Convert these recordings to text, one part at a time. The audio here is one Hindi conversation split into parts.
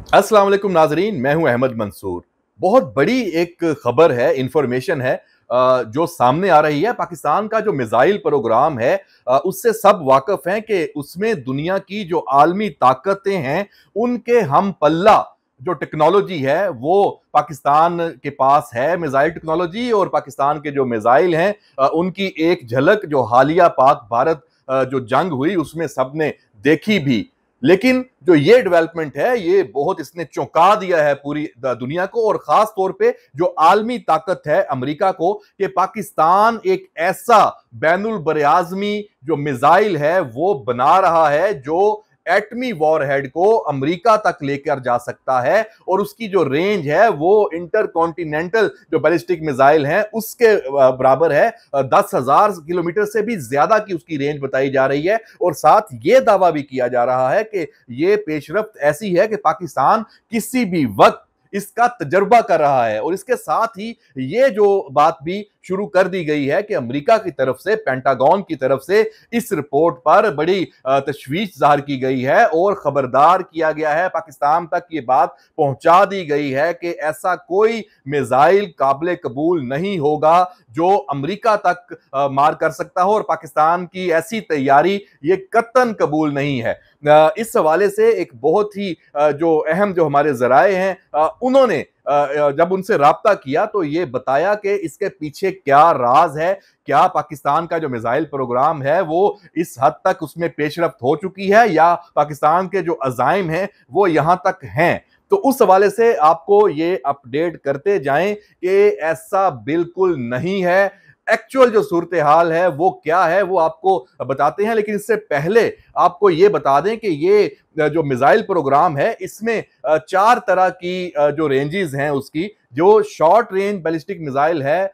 अस्सलाम वालेकुम नाजरीन, मैं हूं अहमद मंसूर। बहुत बड़ी एक खबर है, इंफॉर्मेशन है जो सामने आ रही है। पाकिस्तान का जो मिसाइल प्रोग्राम है, उससे सब वाकिफ हैं कि उसमें दुनिया की जो आलमी ताकतें हैं उनके हम पल्ला जो टेक्नोलॉजी है वो पाकिस्तान के पास है, मिसाइल टेक्नोलॉजी। और पाकिस्तान के जो मिसाइल हैं उनकी एक झलक जो हालिया पाक भारत जो जंग हुई उसमें सबने देखी भी। लेकिन जो ये डेवलपमेंट है ये बहुत इसने चौंका दिया है पूरी दुनिया को, और खास तौर पे जो आलमी ताकत है अमेरिका को, कि पाकिस्तान एक ऐसा बैनुल बरआज़मी जो मिसाइल है वो बना रहा है जो एटमी वॉरहेड को अमेरिका तक लेकर जा सकता है। और उसकी जो रेंज है वो इंटर कॉन्टिनेंटल जो बैलिस्टिक मिसाइल है उसके बराबर है। 10,000 किलोमीटर से भी ज्यादा की उसकी रेंज बताई जा रही है। और साथ ये दावा भी किया जा रहा है कि ये पेशरफ्त ऐसी है कि पाकिस्तान किसी भी वक्त इसका तजर्बा कर रहा है। और इसके साथ ही ये जो बात भी शुरू कर दी गई है कि अमेरिका की तरफ से, पेंटागन की तरफ से इस रिपोर्ट पर बड़ी तशवीश जाहिर की गई है और खबरदार किया गया है, पाकिस्तान तक ये बात पहुंचा दी गई है कि ऐसा कोई मिसाइल काबिल कबूल नहीं होगा जो अमेरिका तक मार कर सकता हो। और पाकिस्तान की ऐसी तैयारी ये कतन कबूल नहीं है। इस हवाले से एक बहुत ही जो अहम जो हमारे जराए हैं उन्होंने जब उनसे राब्ता किया तो ये बताया कि इसके पीछे क्या राज है, क्या पाकिस्तान का जो मिसाइल प्रोग्राम है वो इस हद तक उसमें पेशरफ्त हो चुकी है या पाकिस्तान के जो अज़ाइम हैं वो यहां तक हैं। तो उस हवाले से आपको ये अपडेट करते जाएं कि ऐसा बिल्कुल नहीं है। एक्चुअल जो सूरत हाल है वो क्या है वो आपको बताते हैं, लेकिन इससे पहले आपको ये बता दें कि ये जो मिसाइल प्रोग्राम है इसमें 4 तरह की जो रेंजेस हैं उसकी। जो शॉर्ट रेंज बैलिस्टिक मिसाइल है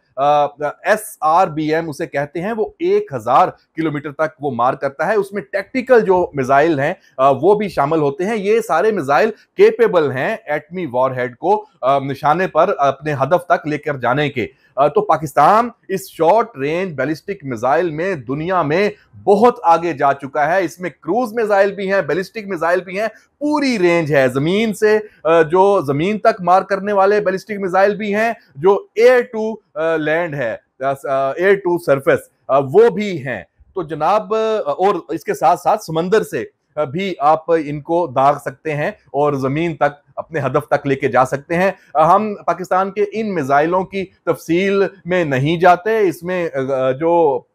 SRBM उसे कहते हैं, वो 1000 किलोमीटर तक वो मार करता है। उसमें टैक्टिकल जो मिसाइल हैं वो भी शामिल होते हैं। ये सारे मिसाइल केपेबल हैं एटमी वॉरहेड को निशाने पर अपने हदफ तक लेकर जाने के। तो पाकिस्तान इस शॉर्ट रेंज बैलिस्टिक मिसाइल में दुनिया में बहुत आगे जा चुका है। इसमें क्रूज मिसाइल भी हैं, बैलिस्टिक मिसाइल भी हैं, पूरी रेंज है। जमीन से जो जमीन तक मार करने वाले बैलिस्टिक मिसाइल भी हैं, जो एयर टू लैंड है, एयर टू सरफेस वो भी हैं। तो जनाब और इसके साथ साथ समंदर से भी आप इनको दाग सकते हैं और जमीन तक अपने हदफ तक लेके जा सकते हैं। हम पाकिस्तान के इन मिसाइलों की तफसील में नहीं जाते। इसमें जो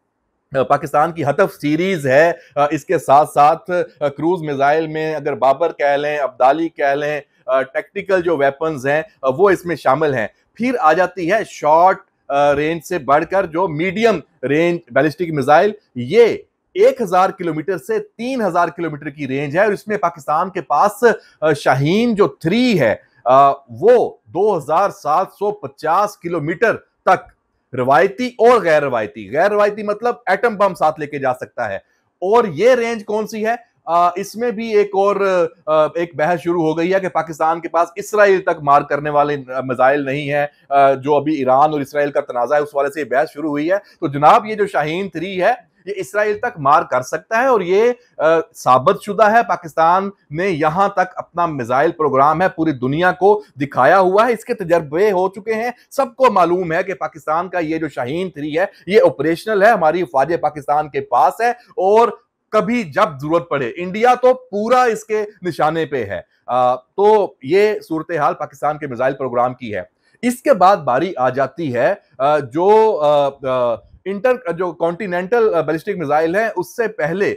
पाकिस्तान की हतफ सीरीज है, इसके साथ साथ क्रूज मिसाइल में अगर बाबर कह लें, अब्दाली कह लें, टेक्टिकल जो वेपन्स हैं वो इसमें शामिल हैं। फिर आ जाती है शॉर्ट रेंज से बढ़कर जो मीडियम रेंज बैलिस्टिक मिसाइल। ये 1000 किलोमीटर से 3000 किलोमीटर की रेंज है। और इसमें पाकिस्तान के पास शाहीन जो 3 है वो 2750 किलोमीटर तक रवायती और गैर रवायती मतलब एटम बम साथ लेके जा सकता है। और ये रेंज कौन सी है? इसमें भी एक और एक बहस शुरू हो गई है कि पाकिस्तान के पास इसराइल तक मार करने वाले मिसाइल नहीं है। जो अभी ईरान और इसराइल का तनाजा है उस वाले से बहस शुरू हुई है। तो जनाब ये जो शाहीन 3 है ये इसराइल तक मार कर सकता है और ये साबित शुदा है। पाकिस्तान ने यहां तक अपना मिसाइल प्रोग्राम है पूरी दुनिया को दिखाया हुआ है, इसके तजर्बे हो चुके हैं। सबको मालूम है कि पाकिस्तान का ये जो शाहीन 3 है ये ऑपरेशनल है, हमारी फौज पाकिस्तान के पास है और कभी जब जरूरत पड़े इंडिया तो पूरा इसके निशाने पे है। तो ये सूरत हाल पाकिस्तान के मिसाइल प्रोग्राम की है। इसके बाद बारी आ जाती है जो इंटर जो कॉन्टिनेंटल बैलिस्टिक मिसाइल है उससे पहले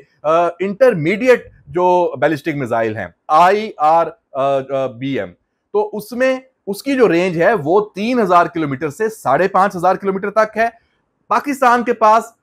इंटरमीडिएट जो बैलिस्टिक मिसाइल हैं IRBM। तो उसमें उसकी जो रेंज है वो 3000 किलोमीटर से 5500 किलोमीटर तक है। पाकिस्तान के पास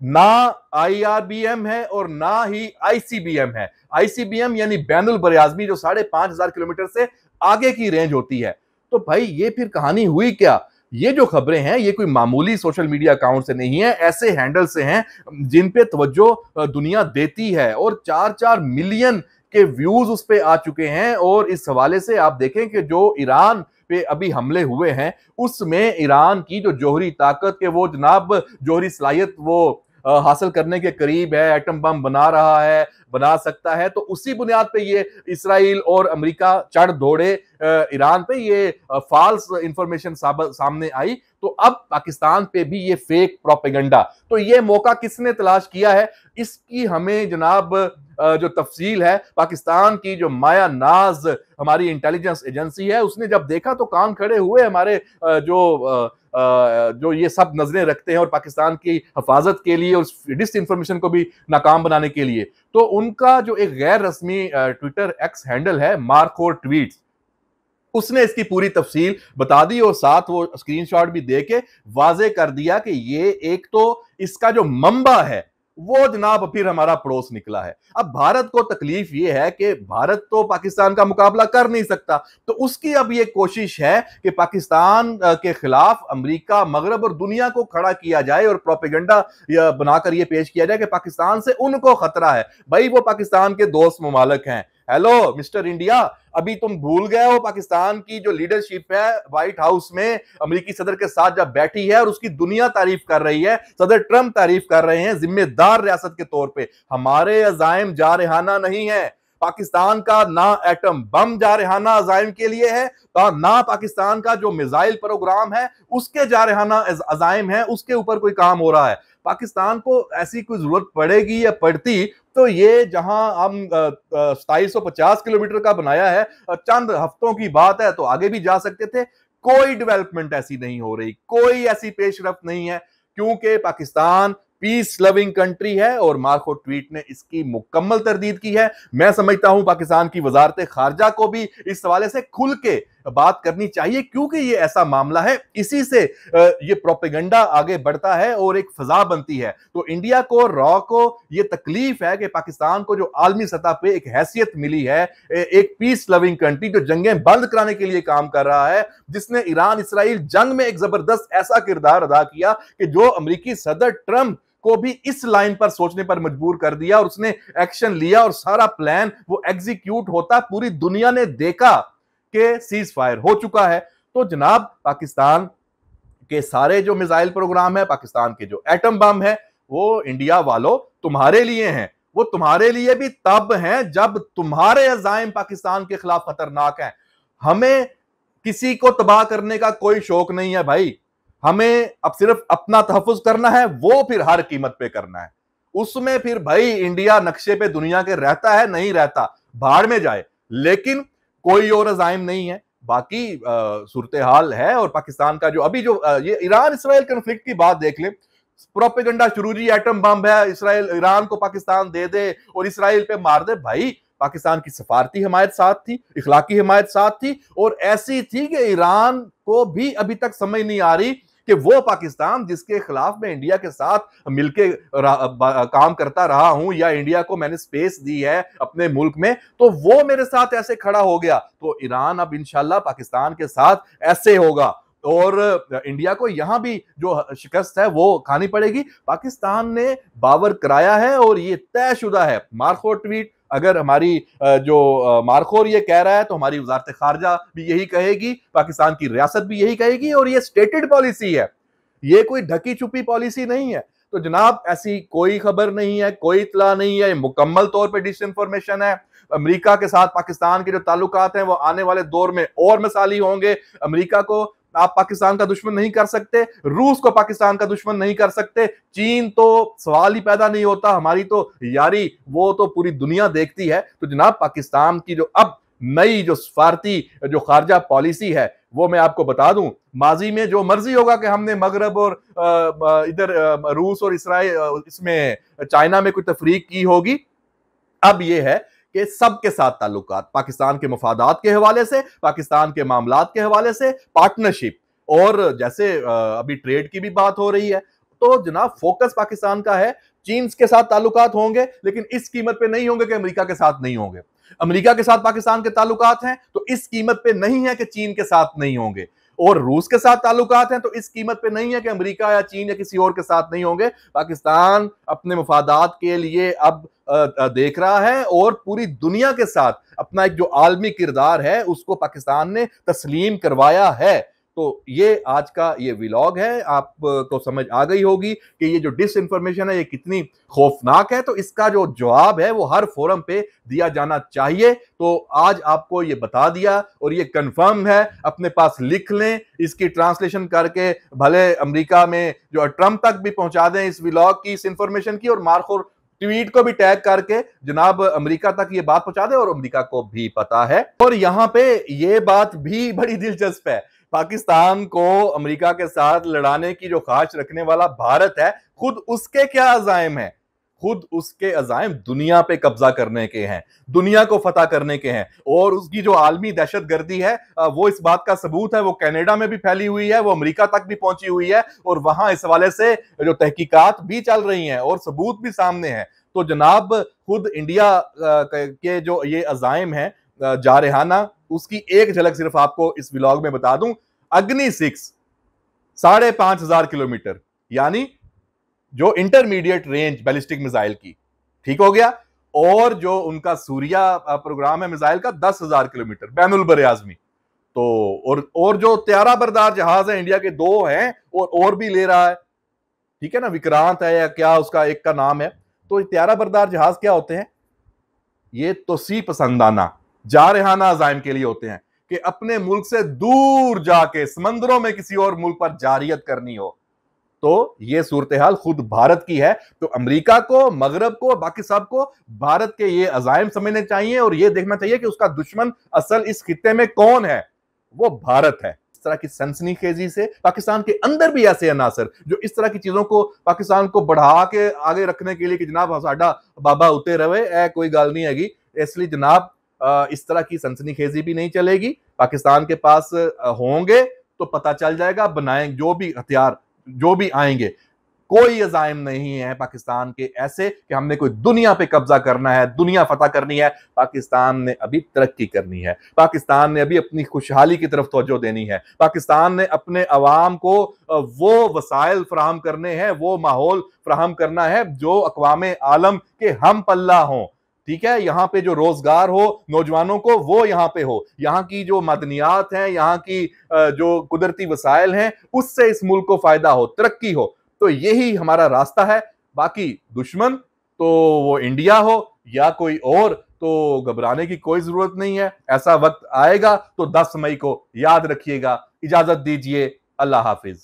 ना IRBM है और ना ही ICBM है। ICBM यानी बैनुल बरआज़मी जो 5500 किलोमीटर से आगे की रेंज होती है। तो भाई ये फिर कहानी हुई क्या? ये जो खबरें हैं ये कोई मामूली सोशल मीडिया अकाउंट से नहीं है, ऐसे हैंडल से हैं जिन पे तवज्जो दुनिया देती है और 4-4 मिलियन के व्यूज उस पे आ चुके हैं। और इस हवाले से आप देखें कि जो ईरान पे अभी हमले हुए हैं उसमें ईरान की जो जौहरी ताकत के वो जनाब जौहरी सलाहियत वो हासिल करने के करीब है, एटम बम बना रहा है, बना सकता है, तो उसी बुनियाद पे ये इसराइल और अमेरिका चढ़ दौड़े ईरान पे, ये फाल्स इंफॉर्मेशन सामने आई, तो अब पाकिस्तान पे भी ये फेक प्रोपेगेंडा। तो ये मौका किसने तलाश किया है, इसकी हमें जनाब जो तफसील है, पाकिस्तान की जो माया नाज हमारी इंटेलिजेंस एजेंसी है, उसने जब देखा तो कान खड़े हुए हमारे जो ये सब नजरें रखते हैं और पाकिस्तान की हिफाजत के लिए और डिस इंफॉर्मेशन को भी नाकाम बनाने के लिए। तो उनका जो एक गैर रस्मी ट्विटर एक्स हैंडल है, मार्कोर ट्वीट्स, उसने इसकी पूरी तफसील बता दी और साथ वो स्क्रीनशॉट भी देके वाजे कर दिया कि ये एक तो इसका जो मंबा है वो जनाब फिर हमारा पड़ोस निकला है। अब भारत को तकलीफ ये है कि भारत तो पाकिस्तान का मुकाबला कर नहीं सकता, तो उसकी अब ये कोशिश है कि पाकिस्तान के खिलाफ अमेरिका, मगरब और दुनिया को खड़ा किया जाए और प्रोपेगेंडा बनाकर ये पेश किया जाए कि पाकिस्तान से उनको खतरा है। भाई वो पाकिस्तान के दोस्त ममालिक हैं। हेलो मिस्टर इंडिया, अभी तुम भूल गए हो पाकिस्तान की जो लीडरशिप है व्हाइट हाउस में अमेरिकी सदर के साथ जब बैठी है और उसकी दुनिया तारीफ कर रही है, सदर ट्रंप तारीफ कर रहे हैं जिम्मेदार रियासत के तौर पे। हमारे अजाइम जारहाना नहीं है, पाकिस्तान का ना एटम बम जारहाना अजाइम के लिए है, ना पाकिस्तान का जो मिसाइल प्रोग्राम है उसके जारहाना अजाइम है, उसके ऊपर कोई काम हो रहा है। पाकिस्तान को ऐसी कोई जरूरत पड़ेगी या पड़ती तो ये जहां हम 2750 किलोमीटर का बनाया है, चंद हफ्तों की बात है तो आगे भी जा सकते थे। कोई डेवलपमेंट ऐसी नहीं हो रही, कोई ऐसी पेशरफ्त नहीं है, क्योंकि पाकिस्तान पीस लविंग कंट्री है और मार्को ट्वीट ने इसकी मुकम्मल तरदीद की है। मैं समझता हूं पाकिस्तान की वजारत खारजा को भी इस हवाले से खुल के बात करनी चाहिए, क्योंकि ये ऐसा मामला है, इसी से ये प्रोपेगेंडा आगे बढ़ता है और एक फजा बनती है। तो इंडिया को, रॉ को ये तकलीफ है कि पाकिस्तान को जो आलमी सतह पे एक हैसियत मिली है, एक पीस लविंग कंट्री जो जंगें बंद कराने के लिए काम कर रहा है, जिसने ईरान इसराइल जंग में एक जबरदस्त ऐसा किरदार अदा किया कि जो अमेरिकी सदर ट्रंप को भी इस लाइन पर सोचने पर मजबूर कर दिया और उसने एक्शन लिया और सारा प्लान वो एग्जीक्यूट होता पूरी दुनिया ने देखा कि सीज फायर हो चुका है। तो जनाब पाकिस्तान के सारे जो मिसाइल प्रोग्राम है, पाकिस्तान के जो एटम बम है, वो इंडिया वालों तुम्हारे लिए हैं। वो तुम्हारे लिए भी तब हैं जब तुम्हारे अज़ाइम पाकिस्तान के खिलाफ खतरनाक हैं। हमें किसी को तबाह करने का कोई शौक नहीं है भाई, हमें अब सिर्फ अपना तहफ्फुज करना है, वो फिर हर कीमत पे करना है। उसमें फिर भाई इंडिया नक्शे पे दुनिया के रहता है नहीं रहता, भाड़ में जाए, लेकिन कोई और अज़ाइम नहीं है। बाकी सूरत हाल है और पाकिस्तान का जो अभी जो ये ईरान इसराइल कन्फ्लिक्ट की बात देख ले, प्रोपेगेंडा शुरू जी, एटम बम है, इसराइल ईरान को पाकिस्तान दे दे और इसराइल पे मार दे। भाई पाकिस्तान की सफारती हिमायत साथ थी, इखलाकी हिमायत साथ थी और ऐसी थी कि ईरान को भी अभी तक समझ नहीं आ रही कि वो पाकिस्तान जिसके खिलाफ मैं इंडिया के साथ मिलके काम करता रहा हूं या इंडिया को मैंने स्पेस दी है अपने मुल्क में, तो वो मेरे साथ ऐसे खड़ा हो गया। तो ईरान अब इंशाल्लाह पाकिस्तान के साथ ऐसे होगा और इंडिया को यहां भी जो शिकस्त है वो खानी पड़ेगी। पाकिस्तान ने बावर कराया है और ये तयशुदा है। मार्को ट्वीट अगर हमारी जो मार्कोर ये कह रहा है तो हमारी वजारत खारजा भी यही कहेगी, पाकिस्तान की रियासत भी यही कहेगी और ये स्टेटेड पॉलिसी है, ये कोई ढकी छुपी पॉलिसी नहीं है। तो जनाब ऐसी कोई खबर नहीं है, कोई इतला नहीं है, मुकम्मल तौर पे डिसइंफॉर्मेशन है। अमेरिका के साथ पाकिस्तान के जो ताल्लुकात हैं वो आने वाले दौर में और मिसाली होंगे। अमेरिका को आप पाकिस्तान का दुश्मन नहीं कर सकते, रूस को पाकिस्तान का दुश्मन नहीं कर सकते, चीन तो सवाल ही पैदा नहीं होता, हमारी तो यारी वो तो पूरी दुनिया देखती है। तो जनाब पाकिस्तान की जो अब नई जो सफारती जो खारजा पॉलिसी है वो मैं आपको बता दूं, माजी में जो मर्जी होगा कि हमने मगरब और इधर रूस और इसराइल इसमें चाइना में कोई तफरीक की होगी, अब ये है कि सबके साथ ताल्लुकात, पाकिस्तान के मफादात के हवाले से, पाकिस्तान के मामलात के हवाले से पार्टनरशिप, और जैसे अभी ट्रेड की भी बात हो रही है तो जनाब फोकस पाकिस्तान का है। चीन के साथ ताल्लुकात होंगे लेकिन इस कीमत पे नहीं होंगे कि अमेरिका के साथ नहीं होंगे। अमेरिका के साथ पाकिस्तान के ताल्लुकात हैं तो इस कीमत पे नहीं है कि चीन के साथ नहीं होंगे, और रूस के साथ ताल्लुकात हैं तो इस कीमत पे नहीं है कि अमेरिका या चीन या किसी और के साथ नहीं होंगे। पाकिस्तान अपने मफादात के लिए अब देख रहा है और पूरी दुनिया के साथ अपना एक जो आलमी किरदार है उसको पाकिस्तान ने तस्लीम करवाया है। तो ये आज का ये व्लॉग है, आपको समझ आ गई होगी कि ये जो डिस इंफॉर्मेशन है ये कितनी खौफनाक है। तो इसका जो जवाब है वो हर फोरम पे दिया जाना चाहिए। तो आज आपको ये बता दिया और ये कंफर्म है, अपने पास लिख लें, इसकी ट्रांसलेशन करके भले अमेरिका में जो ट्रंप तक भी पहुंचा दें इस व्लॉग की, इस इंफॉर्मेशन की, और मार्को ट्वीट को भी टैग करके जनाब अमेरिका तक ये बात पहुंचा दे, और अमेरिका को भी पता है। और यहां पे ये बात भी बड़ी दिलचस्प है, पाकिस्तान को अमेरिका के साथ लड़ाने की जो ख्वाहिश रखने वाला भारत है, खुद उसके क्या अज़ाइम है? खुद उसके अज़ाइम दुनिया पे कब्जा करने के हैं, दुनिया को फतह करने के हैं। और उसकी जो आलमी दहशतगर्दी है वो इस बात का सबूत है, वो कनाडा में भी फैली हुई है, वो अमेरिका तक भी पहुंची हुई है, और वहां इस हवाले से जो तहकीकात भी चल रही हैं और सबूत भी सामने हैं। तो जनाब खुद इंडिया के जो ये अज़ाइम हैं जारहाना, उसकी एक झलक सिर्फ आपको इस व्लॉग में बता दूं। अग्नि 6 5,500 किलोमीटर, यानी जो इंटरमीडिएट रेंज बैलिस्टिक मिसाइल की, ठीक हो गया। और जो उनका सूर्या प्रोग्राम है मिसाइल का, 10,000 किलोमीटर बैनुल बर आजमी। तो और जो त्यारा बरदार जहाज है इंडिया के 2 हैं, और भी ले रहा है, ठीक है ना, विक्रांत है या क्या उसका एक का नाम है। तो त्यारा बरदार जहाज क्या होते हैं? ये तोसी पसंदाना जारहाना अज़ाइम के लिए होते हैं कि अपने मुल्क से दूर जाके समंदरों में किसी और मुल्क पर जारियत करनी हो। तो ये सूरत हाल खुद भारत की है। तो अमेरिका को, मगरब को, बाकी सब को भारत के ये अज़ाइम समझने चाहिए और ये देखना चाहिए कि उसका दुश्मन असल इस खित्ते में कौन है, वो भारत है। इस तरह की सनसनीखेजी से पाकिस्तान के अंदर भी ऐसे अनासर जो इस तरह की चीजों को पाकिस्तान को बढ़ा के आगे रखने के लिए कि जनाब साडा बाबा उते रहे, कोई गल नहीं हैगी, इसलिए जनाब इस तरह की सनसनीखेजी भी नहीं चलेगी। पाकिस्तान के पास होंगे तो पता चल जाएगा, बनाएं जो भी हथियार जो भी आएंगे, कोई अज़ाइम नहीं है पाकिस्तान के ऐसे कि हमने कोई दुनिया पे कब्जा करना है, दुनिया फतह करनी है। पाकिस्तान ने अभी तरक्की करनी है, पाकिस्तान ने अभी अपनी खुशहाली की तरफ तवज्जो देनी है, पाकिस्तान ने अपने अवाम को वो वसाइल फराहम करने हैं, वो माहौल फराहम करना है जो अक़वामे आलम के हम पल्ला हों। ठीक है, यहाँ पे जो रोजगार हो नौजवानों को, वो यहाँ पे हो, यहाँ की जो मदनियात हैं, यहाँ की जो कुदरती वसाइल हैं, उससे इस मुल्क को फायदा हो, तरक्की हो। तो यही हमारा रास्ता है। बाकी दुश्मन तो वो इंडिया हो या कोई और, तो घबराने की कोई जरूरत नहीं है। ऐसा वक्त आएगा तो 10 मई को याद रखिएगा। इजाजत दीजिए, अल्लाह हाफिज।